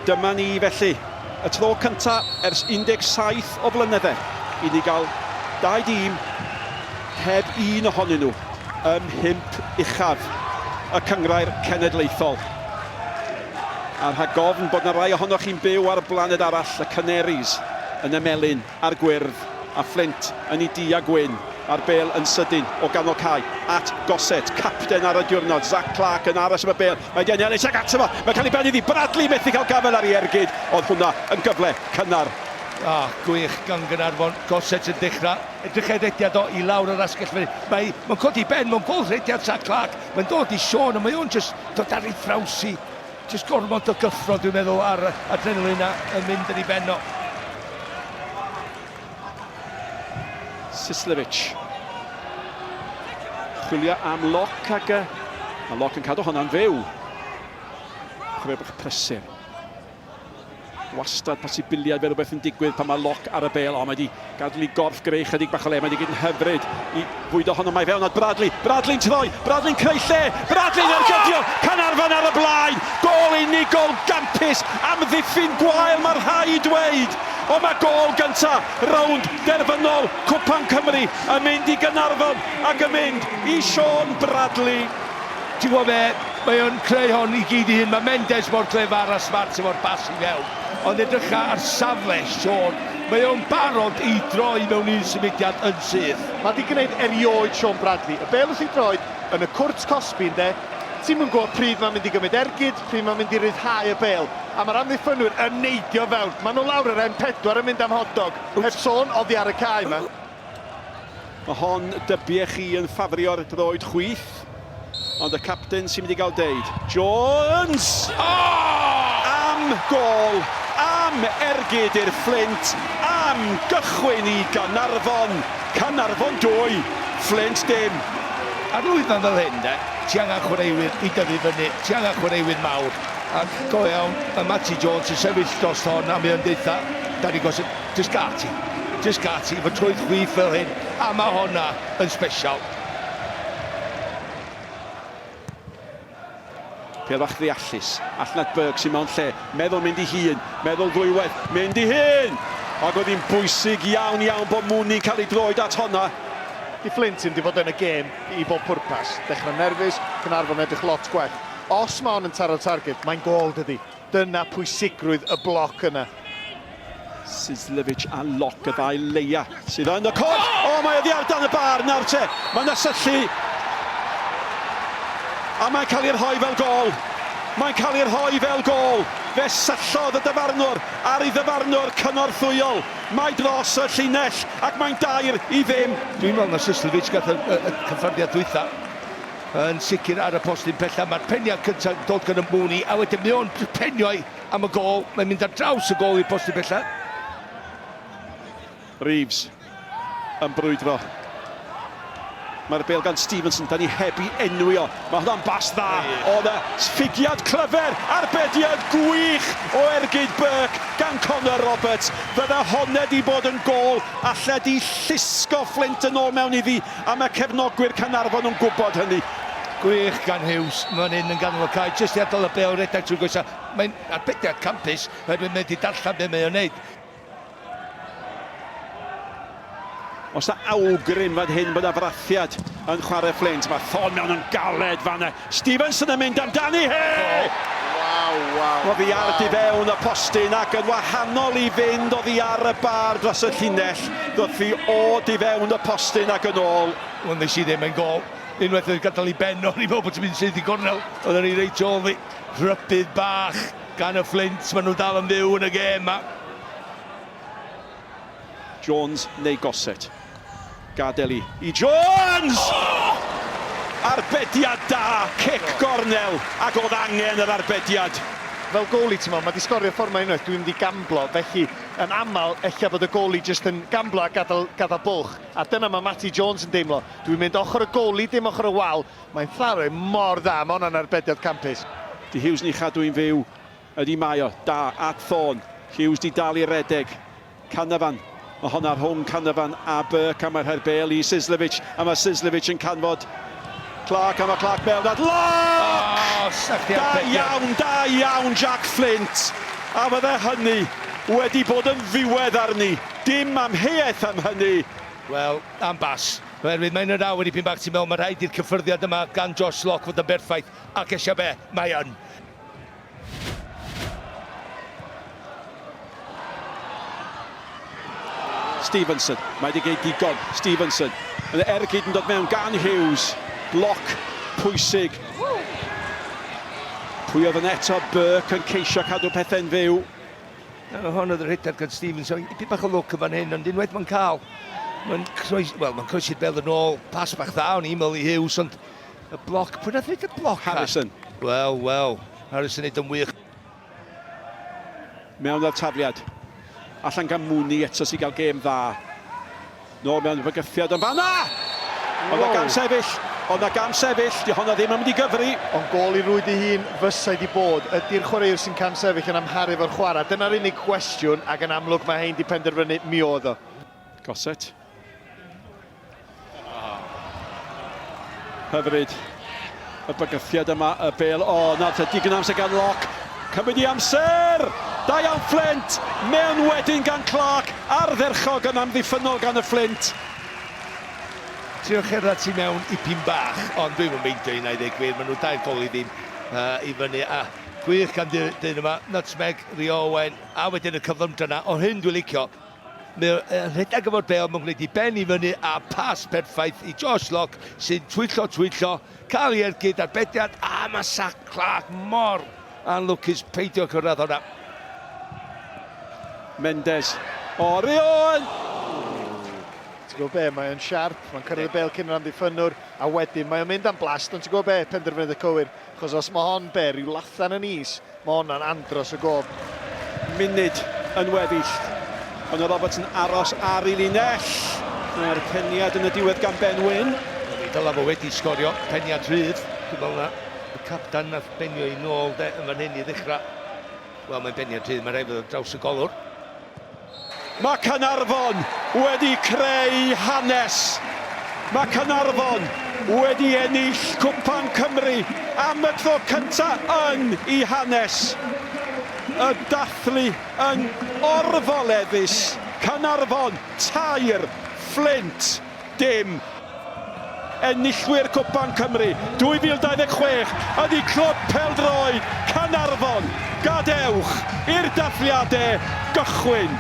Dyma ni felly, y tro cyntaf ers 17 o flynydde i ni gael 2 dîm heb un ohonyn nhw ym 5 uchaf y cyngrair cenedlaethol. A rhag gofn bod na rai ohonoch chi'n byw ar y blaned arall, y Canaries yn y melyn a'r gwyrdd, a Fflint yn ei du a gwyn, a'r bêl yn sydyn o ganol cae at Goset, capten ar y diwrnod, Zac Clark yn aros am y bêl, mae Daniel ennill ag ato fo, mae cael ei bennu ddi, Bradley methu cael gafel ar ei ergyd, oedd hwnna yn gyfle cynnar. Gwych gan Caernarfon, Goset yn edrych rediad o i lawr yr asgell fyny. Mae'n codi ben, mae'n gweld rediad Zac Clark, mae'n dod i Sean, a mae o'n just dod ar ei thrawsi, just gormod o gyffro, dwi'n meddwl, ar adrenalin yn mynd yn ei benno. Sislevich chwilio am loc ag a loc yn cadw hwnna'n fyw. Chwilio bych prysur. Wastad posibiliad fe rhywbeth yn digwydd pan mae loc ar y bêl. O, mae di gadw i gorff greu chydig bach o le. Mae di gyd yn hyfryd i bwydo honno mae fewn at Bradley. Bradley'n troi, Bradley'n creu lle. Bradley'n ergydio, Caernarfon ar y blaen. Gol unigol gampus am ddiffyn gwael, mae'r rhai i dweud. O, mae gol gynta, rownd derfynol Cwpan Cymru yn mynd i Caernarfon ac yn mynd i Sean Bradley. Ti'n gwybod fe, mae o'n creu hon i gyd i hyn. Mae Mendes mor clefar a smart efo'r bas i fewn. Ond edrych ar safle Sean, mae o'n barod i droi mewn un symudiad yn syth. Mae di gwneud erioed Sean Bradley. Y bel wrth i droed yn y cwrt cosbi, ynde. Ti'n mynd gwybod pryd mae'n mynd i gymryd ergyd, pryd mae'n mynd i ryddhau y bel. A mae'r amddiffynwyr yn neidio fewn. Maen nhw lawr yr M4 yn mynd am hotdog. Heb sôn oddi ar y cae yma. Mae hon dybiau chi yn ffafrio'r droed chwith. Ond y capten sy'n mynd i gael deud. Jones! Am gol, am ergyd i'r Fflint, am gychwyn i Caernarfon. Caernarfon 2, Fflint dim. Ar lwyddon fel hyn, ti angen chwaraewyr i dyfu fyny, ti angen chwaraewyr mawr. A go iawn, mae Matty Jones yn sefyll dros hon a mae o'n deitha, da ni gosod, just gati, efo trwydd chwith fel hyn, a mae honna yn special. Pierre bach ddeallus, Alnad Burke sy'n mewn lle, meddwl mynd i hun, meddwl ddwywedd, mynd i hun! Ac oedd hi'n bwysig iawn bod mwni'n cael ei droed at honna. Di Fflint sy'n di fod yn y gêm i bob pwrpas. Dechrau nerfus, Caernarfon edrych lot gwell. Os mae hon yn taro target, mae'n gol dydi. Dyna pwysigrwydd y bloc yna. Sislevich a loc y ddau leia sydd yn y corff. O, mae oddi ar dan y bar nawr te. Mae'n syllu. A mae'n cael ei rhoi fel gol. Mae'n cael ei rhoi fel gol. Fe syllodd y dyfarnwr ar ei ddyfarnwr cynorthwyol. Mae dros y llinell ac mae'n 2 i 0. Dwi'n meddwl na Sislevich gath y cyffyrddiad dwytha. Yn sicr ar y postyn pella. Mae'r peniau cyntaf dod gan y mwni a wedyn mae o'n penio am y gol. Mae'n mynd ar draws y gol i'r postyn pella. Reeves yn brwydro. Mae'r bêl gan Stevenson, da ni heb i enwio. Mae hwnna'n bas dda. Oedd y sffigiad clyfer, arbediad gwych o ergyd Burke gan Connor Roberts. Fydda honed i bod yn gol, alled i llusgo Fflint yn ôl mewn iddi, a mae cefnogwyr Caernarfon yn gwybod hynny. Gwych gan Hughes, mae'n un yn ganol y cae, jyst i adael y bêl redag trwy goesa. Mae'n arbediad campus, mae'n mynd i darllen be mae'n wneud. Os na awgrym fan hyn bod y frathiad yn chwarae Fflint, mae Thon mewn yn galed fanna. Stevenson yn mynd amdani, Oedd hi ar di fewn y postyn ac yn wahanol i fynd oedd hi ar y bar dros y llinell. Ddodd hi o di fewn y postyn ac yn ôl. Wel, nes i ddim yn gol. Unwaith oedd gadael i ben o'n i meddwl bod ti'n mynd sydd i gornel. Oedd yn ei reit ôl fi. Rhybydd bach gan y Fflint. Maen nhw dal yn fyw yn y gêm ma. Jones neu Goset. Gadael i Jones! Arbediad da, cic gornel, ac oedd angen yr arbediad. Fel goli, ti'n meddwl, mae di sgorio ffordd mae unwaith, dwi'n mynd i gamblo, felly yn aml, eich bod y goli jyst yn gamblo a gadael bwlch. A dyna mae Matty Jones yn deimlo. Dwi'n mynd ochr y goli, dim ochr y wal. Mae'n tharo mor dda, mae hwnna'n arbediad campus. Di Hughes ni chadw i'n fyw, ydi mae o, da, at Thorn. Hughes di dal i redeg. Caernarfon. Mae hwnna rhwng Caernarfon a Burke, a mae'r herbel i Sislevich, a mae Sislevich yn canfod Clark, a mae Clark mewn at loc! Da iawn, Jack Fflint. A fydde hynny wedi bod yn ddiwedd arni. Dim amheuaeth am hynny. Wel, am bas. Oherwydd mae'n yr awyr i pyn bach ti'n meddwl, mae rhaid i'r cyffyrddiad yma gan Josh Locke fod yn berffaith, ac eisiau be, mae yn. Stevenson, mae wedi geid digon. Stevenson, yn ergyd yn dod mewn gan Hughes. Bloc pwysig. Pwy oedd yn eto Burke yn ceisio cadw pethau'n fyw. Hon oedd yr hitad gan Stevenson. I byd bach o look yn fan hyn, ond unwaith mae'n cael. Mae'n croesi'r bel yn ôl, pas bach dda o'n email i Hughes, ond y bloc, pwy nath wneud y bloc? Harrison. Wel, Harrison wneud yn wych. Mewn o'r tafliad. Allan gan Mooney eto sy'n cael gêm dda. Nôl mewn y bygythiad yn fanna! Ond na gam sefyll, di honna ddim yn mynd i gyfri. Ond gol i rwyd i hun fysau di bod. Ydy'r chwaraewr sy'n cam sefyll yn amharu fo'r chwarae. Dyna'r unig cwestiwn, ac yn amlwg mae hein di penderfynu mi oedd o. Goset. Hyfryd. Y bygythiad yma, y bel. O, na, digon amser gan Locke. Cymryd i amser! Da iawn Fflint! Mewn wedyn gan Clark. Ardderchog yn amddiffynol gan y Fflint. Trio cerdded ti mewn i pyn bach, ond dwi'n mynd meindio i wneud ei gwir. Maen nhw dair gol i ddim i fyny. A gwych gan dyn yma, Nutmeg, Rio Owen, a wedyn y cyflymdra yna. O hyn dwi'n licio. Mae'n rhedeg efo'r bel, mae'n gwneud i ben i fyny a pas perffaith i Josh Locke sy'n twyllo, cael ei ergyd ar bediad, a mae Sac Clark mor anlwcus peidio cyrraedd hwnna. Mendes. O, Rioen! Ti'n gwybod be, mae'n siarp, mae'n cyrraedd y bel cyn yr amddiffynwr, a wedyn mae'n mynd am blast, ond ti'n gwybod be, penderfynydd y cywir, achos os mae hon be, rhyw lathan yn is, mae hwnna'n andros o gof. Munud yn weddill. Ond o Roberts yn aros ar ei linell. Mae'r peniad yn y diwedd gan Ben Wyn. Dylai fo wedi sgorio peniad rhydd. Dwi'n meddwl na, y captan nath benio i nôl yn fan hyn i ddechrau. Wel, mae'n peniad rhydd, mae'n rhaid fod draws y golwr. Mae Caernarfon wedi creu hanes. Mae Caernarfon wedi ennill Cwpan Cymru am y tro cyntaf yn ei hanes. Y dathlu yn orfoleddus. Caernarfon, tair, Fflint, dim. Enillwyr Cwpan Cymru 2026 ydy clwb pêl-droed Caernarfon. Gadewch i'r dathliadau gychwyn.